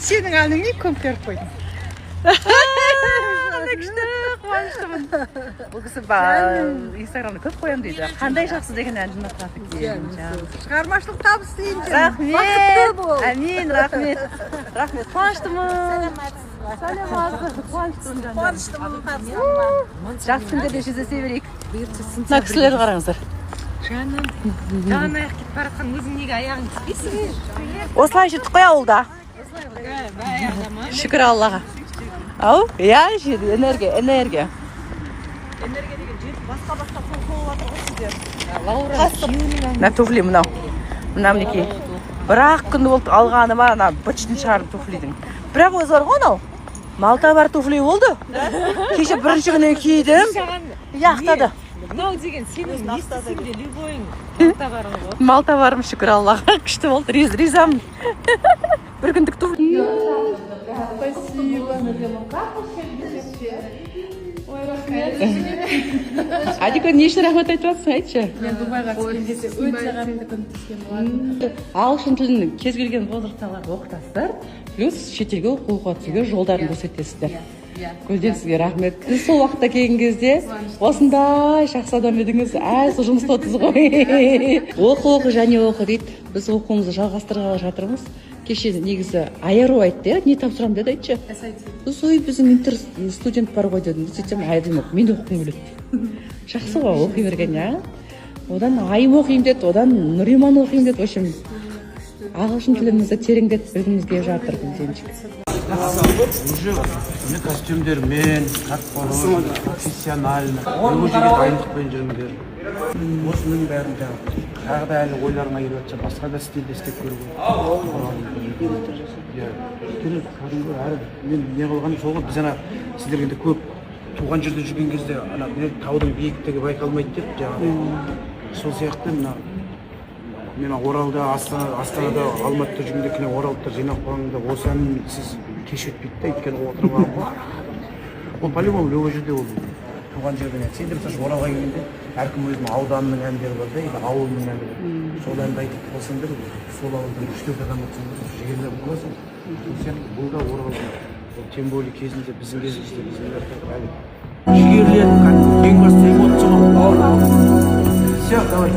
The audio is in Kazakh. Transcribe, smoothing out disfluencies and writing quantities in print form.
Сенің әнің не көп көріп қойдым. Күшті, қуаныштымын. Бұл кісі инстаграмда көп қоямын дейді. Қандай жақсы деген ән жинақтады екен. Шығармашылық табыс дейін. Рахмет. Әмин, рахмет. Рахмет, қуаныштымын. Саламатсыз, қуаныштымын. Жақсы күндерде жүздесе берейік. Мына кісілерді қараңыздар. Жаным, жан аяқ кетіп бара жатқан өзің неге аяғың тіппейсің? Осылай жүрдік қой ауылда. Шүкір Аллаға. Ау, иә, жеді, энергия. Энергия деген жер басқа қол жатыр ғой сіздер. Лаура, күйеуінің. Мына туфли мынау. Мына мінекей. Бір-ақ күн болды алғаныма ана бычтың шығарып туфлидің. Бірақ өзі бар ғой анау. Малта бар туфли болды. Кеше бірінші күні кидім. Яқтады. Мынау деген сенің естісің де любойың малта барың ғой. Малта барым, шүкір Аллаға. Күшті болды, ризамын. Бір күндік туфли. Адика не үшін рахмет айтып жатсың, айтшы. Мен Дубайға түскен кезде өте қатты көмектескен болатынмын. Ағылшын тілін кез келген возрасттағыларға оқытасыздар, плюс шетелге оқуға түсуге жолдарын көрсетесіздер. Гүлден сізге рахмет. Сіз сол уақытта келген кезде осындай жақсы адам едіңіз, сол жұмыста отырсыз ғой. Оқы және оқы дейді. Біз оқуымызды жалғастырғалы жатырмыз. Кеше негізі айару айтты, не тапсырам деді, айтшы. Ой, біздің интер студент бар ғой дедім. Сөйтсем, айдым, мен оқуым келеді. Жақсы ғой, оқи берген, я. Одан айым оқиым деді, одан Нұриман оқиым деді. В общем, ағылшын тілімізді тереңдетіп білгімізге жатыр Гүлденчик. Уже костюмдермен, как положено, профессионально, любой жерге дайындықпен жүріңдер. Осының бәрін тағы да әлі ойларыңа келіп жатса, басқа да стильде істеп көруге. Керек, кәдімгі әрі мен не қылғаным сол ғой, біз ана сіздерге көп туған жерде жүрген кезде ана таудың биіктігі байқалмайды деп жаңағы. Сол сияқты мен Оралда, Астанада, Алматыда жүргенде кіне Оралдықтар жинап қойғанда осы ән сіз кеш өтпейді де, өйткені отырып алып. Ол по-любому любой жерде ол туған жерден ән. Сен де мысалы Оралға келгенде әркім өзінің ауданының әндері бар да, ауылының әндері. Сол әнді айтып қалсаңдар, сол ауылдан 3-4 адам өтсеңдер, жігерлер боласың. Бұл да Оралда. Тем более кезінде біздің кезімізде әлі жігерлер ең басты эмоция ғой. Все, давай.